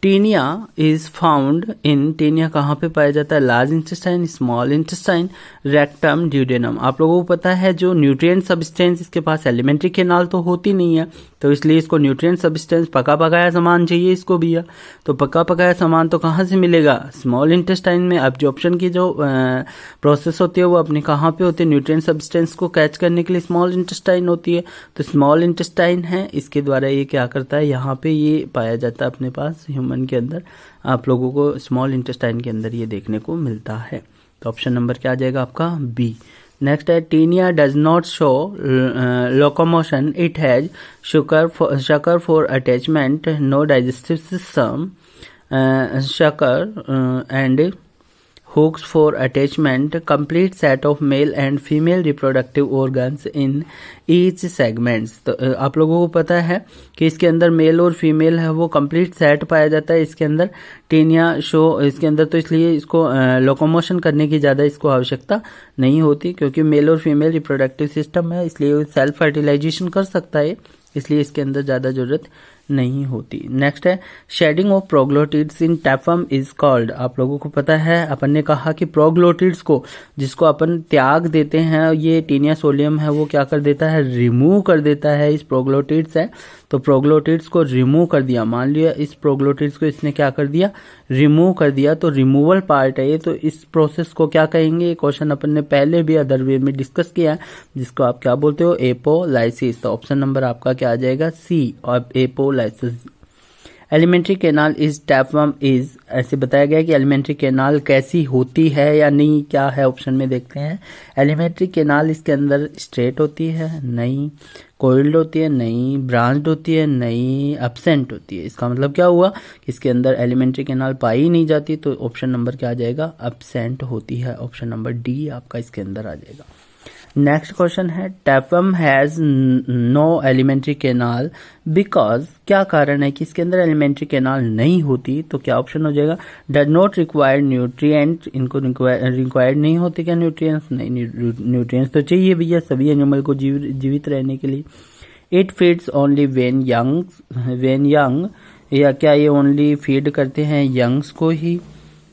Taenia is found in, taenia कहाँ पे पाया जाता है? Large intestine, small intestine, rectum, duodenum. आप लोगों को पता है जो न्यूट्रिएंट सब्सटेंस इसके पास एलिमेंट्री केनाल तो होती नहीं है, तो इसलिए इसको न्यूट्रिएंट सब्सटेंस पका पकाया सामान चाहिए इसको भी है। तो पका पकाया सामान तो कहाँ से मिलेगा? स्मॉल इंटेस्टाइन में। एब्जॉर्प्शन की जो प्रोसेस होती है वो अपने कहाँ पे होती है? न्यूट्रिएंट सब्सटेंस को कैच करने के लिए स्मॉल इंटेस्टाइन होती है। तो स्मॉल इंटेस्टाइन है, इसके द्वारा ये क्या करता है, यहाँ पे ये पाया जाता है अपने पास ह्यूमन के अंदर। आप लोगों को स्मॉल इंटेस्टाइन के अंदर ये देखने को मिलता है। तो ऑप्शन नंबर क्या आ जाएगा आपका? बी। नेक्स्ट है Taenia does not show locomotion, it has sucker for attachment, no digestive system, sucker and hooks for attachment, complete set of male and female reproductive organs in each segments। तो आप लोगों को पता है कि इसके अंदर मेल और फीमेल है वो कंप्लीट सेट पाया जाता है इसके अंदर टीनिया शो इसके अंदर। तो इसलिए इसको लोकोमोशन करने की ज़्यादा इसको आवश्यकता नहीं होती, क्योंकि मेल और फीमेल रिप्रोडक्टिव सिस्टम है, इसलिए सेल्फ फर्टिलाइजेशन कर सकता है, इसलिए इसके अंदर ज़्यादा जरूरत नहीं होती। नेक्स्ट है shedding of proglottids in tapeworm is called. आप लोगों को पता है अपन ने कहा कि प्रोग्लोटिड्स को जिसको अपन त्याग देते हैं, ये टीनिया सोलियम है वो क्या कर देता है? रिमूव कर देता है। इस प्रोग्लोटिड्स है तो प्रोग्लोटिड्स को रिमूव कर दिया। मान लिया इस प्रोग्लोटिड्स को इसने क्या कर दिया? रिमूव कर दिया। तो रिमूवल पार्ट है ये। तो इस प्रोसेस को क्या कहेंगे? क्वेश्चन अपन ने पहले भी अदर वे में डिस्कस किया है, जिसको आप क्या बोलते हो? एपोलाइसिस। तो ऑप्शन नंबर आपका क्या आ जाएगा? सी, और apolysis. Alimentary canal is tapeworm is, ऐसे बताया गया कि एलिमेंट्री कैनाल कैसी होती है या नहीं, क्या है ऑप्शन में देखते हैं। एलिमेंट्री कैनाल इसके अंदर स्ट्रेट होती है? नहीं। कोइल्ड होती है? नहीं। ब्रांच्ड होती है? नहीं। एब्सेंट होती है। इसका मतलब क्या हुआ कि इसके अंदर एलिमेंट्री कैनाल पाई नहीं जाती, तो ऑप्शन नंबर क्या आ जाएगा? एब्सेंट होती है। ऑप्शन नंबर डी आपका इसके अंदर आ जाएगा। नेक्स्ट क्वेश्चन है tapeworm has no alimentary canal because, क्या कारण है कि इसके अंदर एलिमेंट्री कैनाल नहीं होती? तो क्या ऑप्शन हो जाएगा? डज नॉट रिक्वायर न्यूट्रिएंट, इनको रिक्वायर्ड नहीं होते क्या न्यूट्रिएंट्स? नहीं, न्यूट्रिएंट्स तो चाहिए भैया सभी एनिमल को जीवित रहने के लिए। It feeds only when young, या क्या ये ओनली फीड करते हैं यंग्स को ही?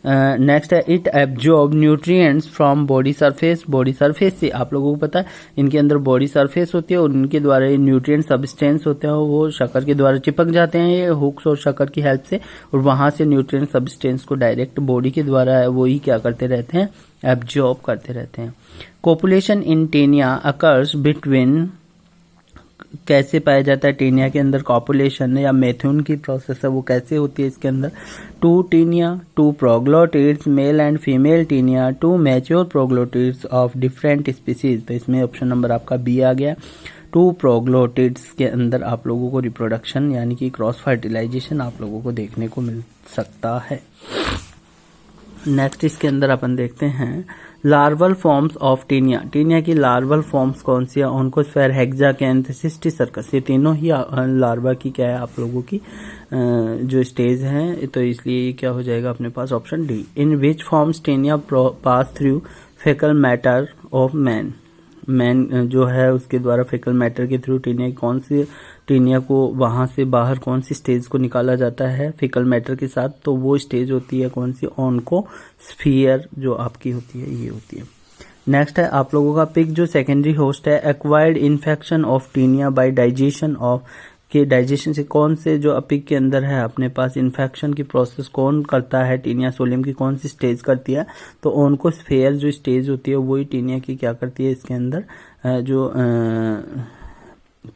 नेक्स्ट है it absorb nutrients from body surface, body surface से। आप लोगों को पता है इनके अंदर बॉडी सरफेस होती है और उनके द्वारा ये न्यूट्रिएंट सब्सटेंस होते हैं वो शक्कर के द्वारा चिपक जाते हैं, ये हुक्स और शक्कर की हेल्प से, और वहां से न्यूट्रिएंट सब्सटेंस को डायरेक्ट बॉडी के द्वारा वो ही क्या करते रहते हैं? एब्जॉर्ब करते रहते हैं। कोपुलेशन इन टेनिया अकर्स बिटवीन, कैसे पाया जाता है टेनिया के अंदर कॉपुलेशन या मेथ्यून की प्रोसेस है वो कैसे होती है इसके अंदर? 2 Taenia, 2 proglottids, male and female Taenia, 2 mature proglottids of different species. तो इसमें ऑप्शन नंबर आपका बी आ गया। 2 प्रोग्लोटिड्स के अंदर आप लोगों को रिप्रोडक्शन यानी कि क्रॉस फर्टिलाइजेशन आप लोगों को देखने को मिल सकता है। नेक्स्ट इसके अंदर अपन देखते हैं larval forms of Taenia. Taenia की लार्वल फॉर्म्स कौन सी है? ओनकोस्फेयर, हेक्साकैंथ, सिस्टिसर्कस, ये तीनों ही लार्वा की क्या है आप लोगों की जो स्टेज है। तो इसलिए ये क्या हो जाएगा अपने पास? Option D. In which forms taenia pass through faecal matter of man, man जो है उसके द्वारा फेकल मैटर के थ्रू टीनिया कौन सी टीनिया को वहां से बाहर कौन सी स्टेज को निकाला जाता है फेकल मैटर के साथ? तो वो स्टेज होती है कौन सी? ओनकोस्फीयर जो आपकी होती है ये होती है। नेक्स्ट है आप लोगों का पिग जो सेकेंडरी होस्ट है acquired infection of Taenia by digestion of, के डाइजेशन से कौन से जो पिग के अंदर है अपने पास इन्फेक्शन की प्रोसेस कौन करता है? टीनिया सोलियम की कौन सी स्टेज करती है? तो ओनकोस्फेयर जो स्टेज होती है वही टीनिया की क्या करती है इसके अंदर जो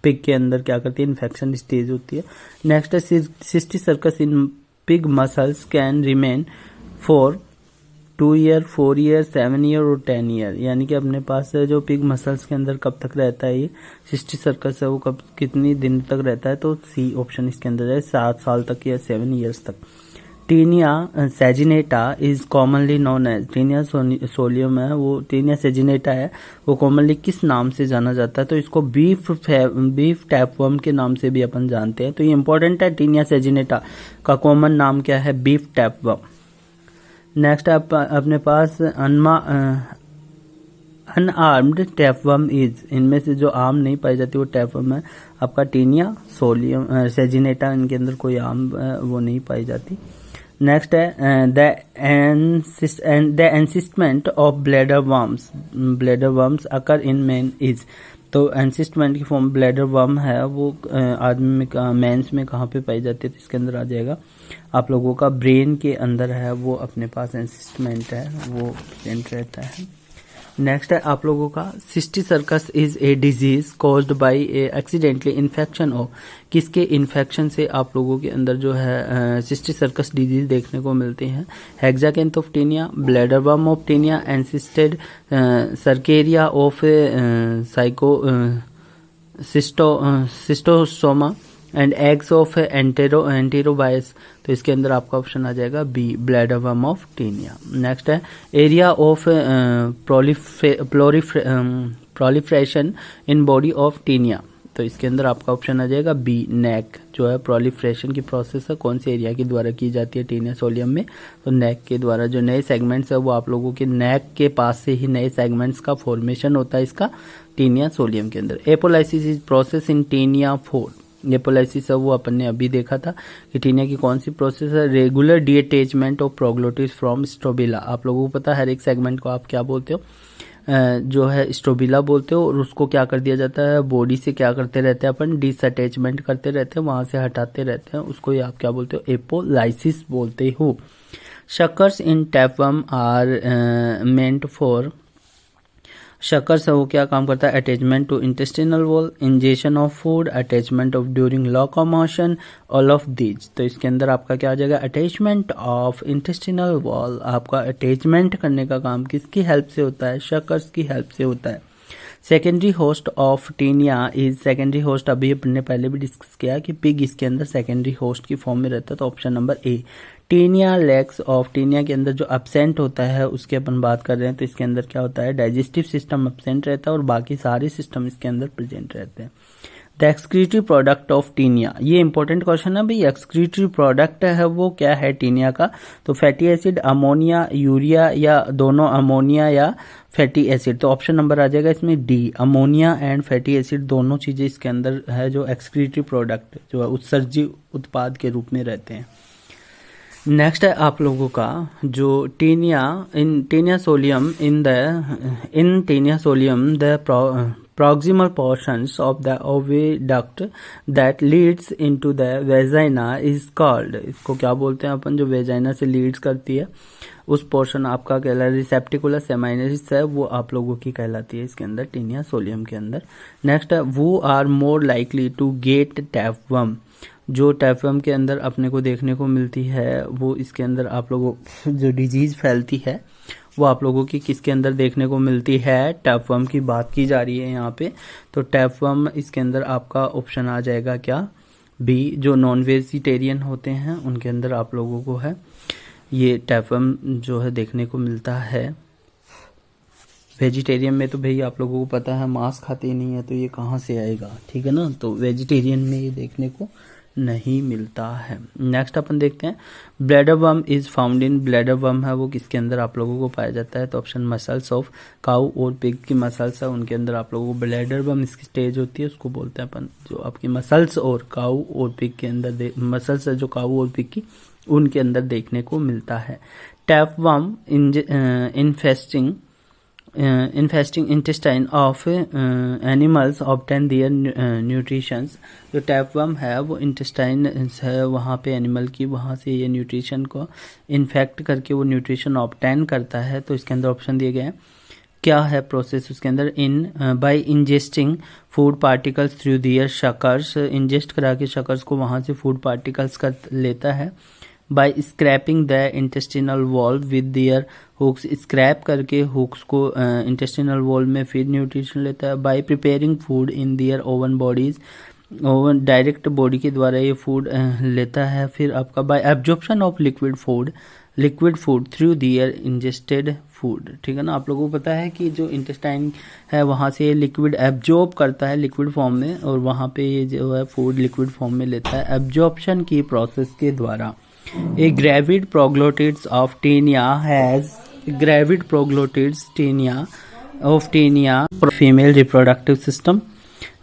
पिग के अंदर क्या करती है? इन्फेक्शन स्टेज होती है। नेक्स्ट है cysticercus in pig muscles can remain for 2 year, 4 year, 7 year और 10 ईयर, यानी कि अपने पास जो पिग मसल्स के अंदर कब तक रहता है ये सिस्टिसर्कस है वो कब कितनी दिन तक रहता है? तो सी ऑप्शन इसके अंदर है 7 साल तक या 7 ईयर्स तक। Taenia saginata is commonly known as, Taenia solium है वो टीनिया सेजिनेटा है वो कॉमनली किस नाम से जाना जाता है? तो इसको बीफ टैपवर्म के नाम से भी अपन जानते हैं। तो ये इंपॉर्टेंट है, टीनिया सेजिनेटा का कॉमन नाम क्या है? Beef tapeworm. नेक्स्ट अपने पास अनआर्म्ड टैपवर्म इज, इनमें से जो आर्म नहीं पाई जाती वो टैपवर्म है आपका टीनिया सोलियम सेजिनेटा, इनके अंदर कोई आर्म वो नहीं पाई जाती। नेक्स्ट है the encystment of bladder worms occur in man is, तो एंसिस्टमेंट की फॉर्म ब्लैडर वर्म है वो आदमी में मेंस में कहाँ पे पाई जाती है, तो इसके अंदर आ जाएगा आप लोगों का ब्रेन के अंदर है वो अपने पास एंसिस्टमेंट है वो प्रेजेंट रहता है। नेक्स्ट है आप लोगों का cystic circus is a disease caused bye A accidentally infection of, किसके इन्फेक्शन से आप लोगों के अंदर जो है सिस्टिक सर्कस डिजीज देखने को मिलती है। Hexacanth of Taenia, bladder worm of Taenia, encysted cercaria of Schistosoma and eggs of Enterobius, तो इसके अंदर आपका ऑप्शन आ जाएगा B, bladder worm of Taenia. Next है area of proliferation in body of Taenia, तो इसके अंदर आपका ऑप्शन आ जाएगा बी, नेक, जो है प्रोलिफरेशन की प्रोसेस है कौन से एरिया के द्वारा की जाती है टीनिया सोलियम में, तो नेक के द्वारा। जो नए सेगमेंट्स है वो आप लोगों के नेक के पास से ही नए सेगमेंट्स का फॉर्मेशन होता है इसका टीनिया सोलियम के अंदर। Apolysis is process in taenia 4, apolysis है वो अपन ने अभी देखा था कि टीनिया की कौन सी प्रोसेस है, regular detachment of proglottis from strobila, आप लोगों को पता है हर एक सेगमेंट को आप क्या बोलते हो, जो है स्ट्रोबिला बोलते हो, और उसको क्या कर दिया जाता है बॉडी से क्या करते रहते हैं अपन, डिसअटैचमेंट करते रहते हैं, वहां से हटाते रहते हैं, उसको आप क्या बोलते हो, एपोलाइसिस बोलते हो। Suckers in tapeworm are meant for, suckers है वो क्या काम करता है, attachment to intestinal wall, ingestion of food, attachment of during locomotion, all of these, तो इसके अंदर आपका क्या आ जाएगा, अटैचमेंट ऑफ इंटेस्टिनल वॉल, आपका अटैचमेंट करने का काम किसकी हेल्प से होता है, शकर्स की हेल्प से होता है। Secondary host of Taenia is, secondary host अभी अपने पहले भी डिस्कस किया कि पिग इसके अंदर सेकेंडरी होस्ट की फॉर्म में रहता है, तो option number A. Taenia legs of, Taenia के अंदर जो एब्सेंट होता है उसकी अपन बात कर रहे हैं, तो इसके अंदर क्या होता है, डाइजेस्टिव सिस्टम एब्सेंट रहता है और बाकी सारे सिस्टम इसके अंदर प्रेजेंट रहते हैं। The excretory product of Taenia, ये इंपॉर्टेंट क्वेश्चन है भाई, एक्सक्रीटरी प्रोडक्ट है वो क्या है टीनिया का, तो फैटी एसिड, अमोनिया, यूरिया, या दोनों अमोनिया या फैटी एसिड, तो ऑप्शन नंबर आ जाएगा इसमें D, ammonia and fatty acid दोनों चीजें इसके अंदर है जो एक्सक्रीटरी प्रोडक्ट जो है उत्सर्जी उत्पाद के रूप में रहते हैं। नेक्स्ट है आप लोगों का जो Taenia solium in Taenia solium the proximal portions of the oviduct that leads into the vagina is called, इसको क्या बोलते हैं अपन, जो वेजाइना से लीड्स करती है उस पोर्शन आपका कहला रिसेप्टिकुलर सेमाइनस है वो आप लोगों की कहलाती है इसके अंदर टीनिया सोलियम के अंदर। नेक्स्ट है वो are more likely to get tapeworm, जो टैपवर्म के अंदर अपने को देखने को मिलती है वो इसके अंदर आप लोगों जो डिजीज फैलती है वो आप लोगों की किसके अंदर देखने को मिलती है, टैपवर्म की बात की जा रही है यहाँ पे, तो टैपवर्म इसके अंदर आपका ऑप्शन आ जाएगा क्या, बी, जो नॉन वेजिटेरियन होते हैं उनके अंदर आप लोगों को है ये टैपवर्म जो है देखने को मिलता है। वेजिटेरियन में तो भाई आप लोगों को पता है मांस खाते ही नहीं है, तो ये कहाँ से आएगा, ठीक है ना, तो वेजिटेरियन में ये देखने को नहीं मिलता है। नेक्स्ट अपन देखते हैं bladder worm is found in, bladder worm है वो किसके अंदर आप लोगों को पाया जाता है, तो ऑप्शन मसल्स ऑफ काऊ और पिग की मसल्स है उनके अंदर आप लोगों को ब्लैडर वर्म इसकी स्टेज होती है उसको बोलते हैं अपन, जो आपकी मसल्स और काऊ और पिग के अंदर मसल्स है जो काऊ और पिग की उनके अंदर देखने को मिलता है। Tapeworm infesting intestine of animals obtain their nutritions, जो टैपवर्म है वो इंटेस्टाइन है वहाँ पे एनिमल की, वहाँ से ये न्यूट्रिशन को इन्फेक्ट करके वो न्यूट्रिशन ऑब्टेन करता है, तो इसके अंदर ऑप्शन दिए गए हैं क्या है प्रोसेस उसके अंदर, in by ingesting food particles through their suckers, ingest करा के शकर्स को वहाँ से फूड पार्टिकल्स कर लेता है, by scraping the intestinal wall with their hooks, scrape करके हुक्स को इंटेस्टिनल वॉल में फिर न्यूट्रिशन लेता है, by preparing food in their own bodies, own direct body के द्वारा ये फूड लेता है, फिर आपका by absorption of liquid food through their ingested food, ठीक है ना, आप लोगों को पता है कि जो इंटेस्टाइन है वहाँ से ये लिक्विड एब्जॉर्ब करता है लिक्विड फॉर्म में और वहाँ पे ये जो है फूड लिक्विड फॉर्म में लेता है एब्जॉर्प्शन की प्रोसेस के द्वारा। A gravid proglotids of tinea of tinea, female reproductive system,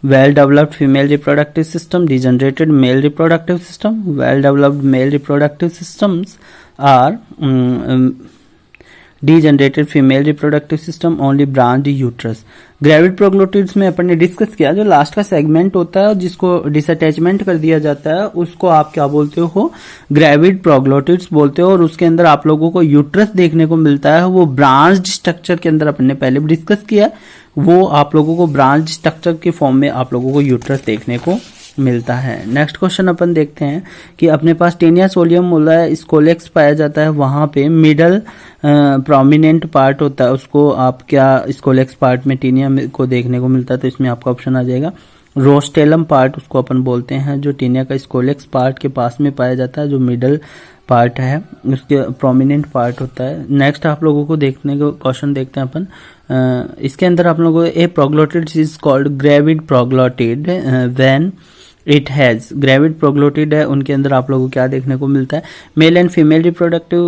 well developed female reproductive system, degenerated male reproductive system. Well developed male reproductive systems are degenerated female reproductive system, only branched uterus. Gravid proglottids में अपन ने discuss किया, जो last का segment होता है जिसको डिसअटैचमेंट कर दिया जाता है उसको आप क्या बोलते हो, ग्रेविड प्रोग्लोटिड्स बोलते हो। और उसके अंदर आप लोगों को यूट्रस देखने को मिलता है, वो ब्रांच्ड स्ट्रक्चर के अंदर अपन ने पहले भी डिस्कस किया, वो आप लोगों को ब्रांच स्ट्रक्चर के फॉर्म में आप लोगों को यूट्रस देखने को मिलता है। नेक्स्ट क्वेश्चन अपन देखते हैं कि अपने पास टेनिया सोलियम मोला स्कोलेक्स पाया जाता है, वहां पे मिडल प्रोमिनेंट पार्ट होता है, उसको आप क्या स्कोलेक्स पार्ट में टेनिया को देखने को मिलता है, तो इसमें आपका ऑप्शन आ जाएगा रोस्टेलम पार्ट, उसको अपन बोलते हैं, जो टेनिया का स्कोलेक्स पार्ट के पास में पाया जाता है, जो मिडल पार्ट है उसके प्रोमिनेंट पार्ट होता है। नेक्स्ट आप लोगों को देखने को क्वेश्चन देखते हैं अपन, इसके अंदर आप लोगों को a proglottid is called gravid proglottid when it has, gravid proglottid है उनके अंदर आप लोगों को क्या देखने को मिलता है, male and female reproductive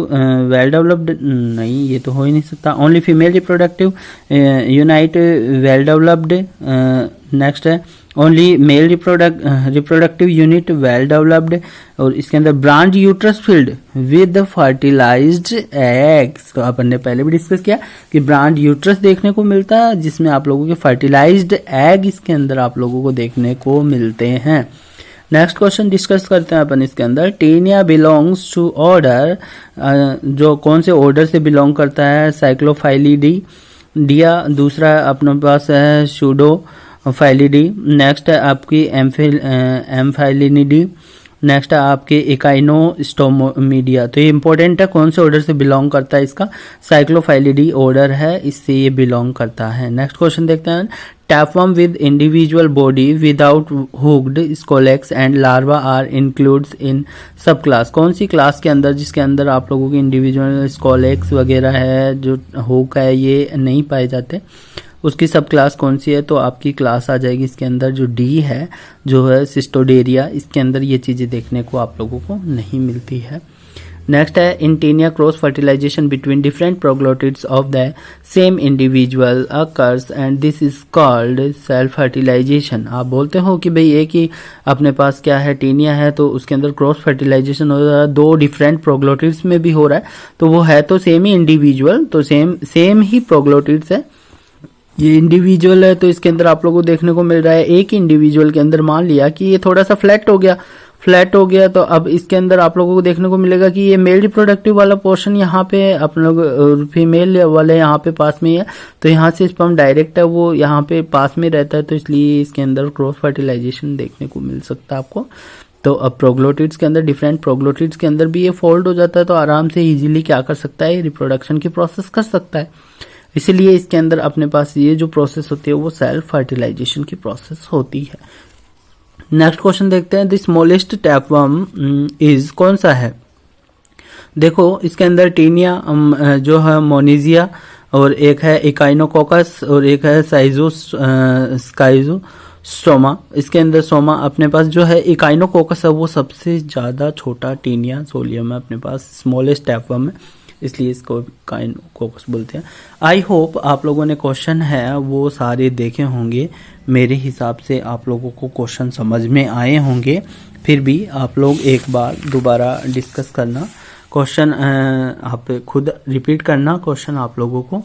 well developed, नहीं ये तो हो ही नहीं सकता, only female reproductive unit well developed. Next है only male reproductive unit well developed, और इसके अंदर branch uterus filled with fertilised eggs, तो अपन ने पहले भी डिस्कस किया कि ब्रांच यूट्रस देखने को मिलता है जिसमें आप लोगों के फर्टिलाइज्ड एग इसके अंदर आप लोगों को देखने को मिलते हैं। नेक्स्ट क्वेश्चन डिस्कस करते हैं अपन इसके अंदर, टेनिया बिलोंग्स टू ऑर्डर, जो कौन से ऑर्डर से बिलोंग करता है, साइक्लोफाइलिडी डिया, दूसरा अपने पास है सूडो फाइलिडी, नेक्स्ट है आपकी एम्फाइलिनिडी, नेक्स्ट है आपके इकाइनोस्टोमीडिया। तो ये इंपॉर्टेंट है, कौन से ऑर्डर से बिलोंग करता है, इसका साइक्लोफाइलिडी ऑर्डर है, इससे ये बिलोंग करता है। नेक्स्ट क्वेश्चन देखते हैं, tapeworm with individual body without hooked scolex and larva are includes in subclass, कौन सी क्लास के अंदर जिसके अंदर आप लोगों के इंडिविजुअल स्कोलेक्स वगैरह है, जो हुक है, ये नहीं पाए जाते, उसकी सब क्लास कौन सी है, तो आपकी क्लास आ जाएगी इसके अंदर जो डी है, जो है सिस्टोडेरिया, इसके अंदर ये चीजें देखने को आप लोगों को नहीं मिलती है। नेक्स्ट है in Taenia cross fertilisation between different proglottids of the same individual occurs and this is called self fertilisation. आप बोलते हो कि भाई एक ही अपने पास क्या है, टेनिया है, तो उसके अंदर क्रॉस फर्टिलाइजेशन हो रहा है, दो डिफरेंट प्रोग्लोटिड्स में भी हो रहा है, तो वो है तो सेम ही इंडिविजुअल, तो सेम ही प्रोग्लोटिड्स है, ये इंडिविजुअल है, तो इसके अंदर आप लोगों को देखने को मिल रहा है एक इंडिविजुअल के अंदर मान लिया कि ये थोड़ा सा फ्लैट हो गया, तो अब इसके अंदर आप लोगों को देखने को मिलेगा कि ये मेल रिप्रोडक्टिव वाला पोर्शन यहाँ पे अपन लोग फीमेल वाले यहाँ पे पास में है, तो यहाँ से स्पर्म डायरेक्ट है वो यहाँ पे पास में रहता है, तो इसलिए इसके अंदर क्रॉस फर्टिलाइजेशन देखने को मिल सकता है आपको। तो अब प्रोग्लोटिड्स के अंदर, डिफरेंट प्रोग्लोटिड्स के अंदर भी ये फोल्ड हो जाता है, तो आराम से इजीली क्या कर सकता है, रिप्रोडक्शन की प्रोसेस कर सकता है, इसीलिए इसके अंदर अपने पास ये जो प्रोसेस होती है वो सेल्फ फर्टिलाइजेशन की प्रोसेस होती है। नेक्स्ट क्वेश्चन देखते हैं, द स्मॉलेस्ट टैपवर्म इज, कौन सा है, देखो इसके अंदर टेनिया जो है मोनिजिया, और एक है इकाइनोकोकस, और एक है स्काइजोस्टोमा। इसके अंदर सोमा अपने पास जो है इकाइनोकोकस है, वो सबसे ज्यादा छोटा टेनिया सोलियम है अपने पास, स्मॉलेस्ट टैपवर्म है, इसलिए इसको काइनोकोकस बोलते हैं। आई होप आप लोगों ने क्वेश्चन है वो सारे देखे होंगे, मेरे हिसाब से आप लोगों को क्वेश्चन समझ में आए होंगे, फिर भी आप लोग एक बार दोबारा डिस्कस करना, क्वेश्चन आप खुद रिपीट करना, क्वेश्चन आप लोगों को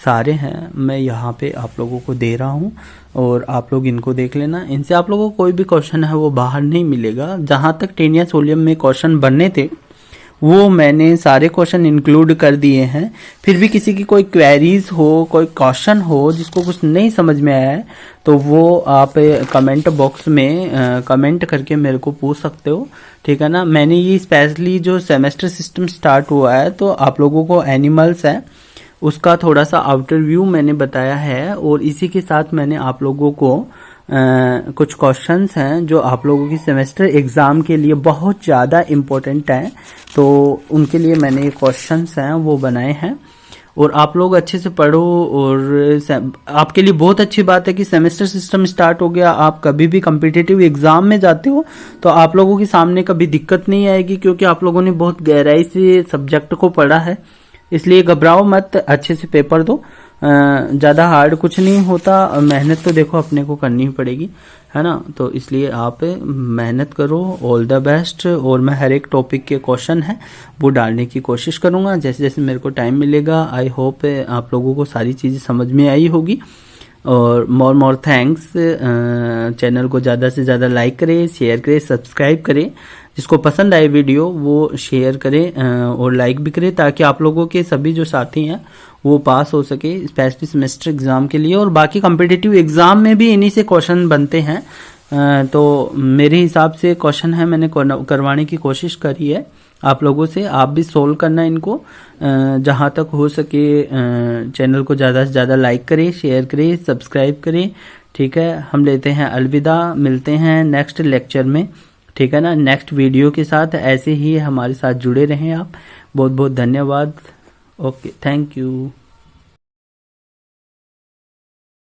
सारे हैं, मैं यहाँ पे आप लोगों को दे रहा हूँ और आप लोग इनको देख लेना, इनसे आप लोगों को कोई भी क्वेश्चन है वो बाहर नहीं मिलेगा। जहाँ तक टेनिया सोलियम में क्वेश्चन बनने थे वो मैंने सारे क्वेश्चन इंक्लूड कर दिए हैं, फिर भी किसी की कोई क्वेरीज हो, कोई क्वेश्चन हो जिसको कुछ नहीं समझ में आया है, तो वो आप कमेंट बॉक्स में कमेंट करके मेरे को पूछ सकते हो, ठीक है ना। मैंने ये स्पेशली जो सेमेस्टर सिस्टम स्टार्ट हुआ है, तो आप लोगों को एनिमल्स है उसका थोड़ा सा आउटर व्यू मैंने बताया है, और इसी के साथ मैंने आप लोगों को कुछ क्वेश्चंस हैं जो आप लोगों की सेमेस्टर एग्जाम के लिए बहुत ज़्यादा इम्पोर्टेंट हैं, तो उनके लिए मैंने ये क्वेश्चंस हैं वो बनाए हैं, और आप लोग अच्छे से पढ़ो। और आपके लिए बहुत अच्छी बात है कि सेमेस्टर सिस्टम स्टार्ट हो गया, आप कभी भी कॉम्पिटिटिव एग्जाम में जाते हो तो आप लोगों के सामने कभी दिक्कत नहीं आएगी, क्योंकि आप लोगों ने बहुत गहराई से सब्जेक्ट को पढ़ा है, इसलिए घबराओ मत, अच्छे से पेपर दो। ज़्यादा हार्ड कुछ नहीं होता, मेहनत तो देखो अपने को करनी ही पड़ेगी, है ना। तो इसलिए आप मेहनत करो, ऑल द बेस्ट। और मैं हर एक टॉपिक के क्वेश्चन है वो डालने की कोशिश करूँगा जैसे जैसे मेरे को टाइम मिलेगा। आई होप आप लोगों को सारी चीज़ें समझ में आई होगी। और मोर थैंक्स। चैनल को ज़्यादा से ज़्यादा लाइक करें, शेयर करें, सब्सक्राइब करें। जिसको पसंद आए वीडियो वो शेयर करें और लाइक भी करें, ताकि आप लोगों के सभी जो साथी हैं वो पास हो सके स्पेशली सेमेस्टर एग्ज़ाम के लिए। और बाकी कॉम्पिटिटिव एग्ज़ाम में भी इन्हीं से क्वेश्चन बनते हैं। तो मेरे हिसाब से क्वेश्चन है मैंने करवाने की कोशिश करी है आप लोगों से। आप भी सोल्व करना इनको जहाँ तक हो सके। चैनल को ज़्यादा से ज़्यादा लाइक करें, शेयर करें, सब्सक्राइब करें। ठीक है, हम लेते हैं अलविदा, मिलते हैं नेक्स्ट लेक्चर में। ठीक है ना, नेक्स्ट वीडियो के साथ। ऐसे ही हमारे साथ जुड़े रहें आप। बहुत बहुत धन्यवाद। Okay, thank you.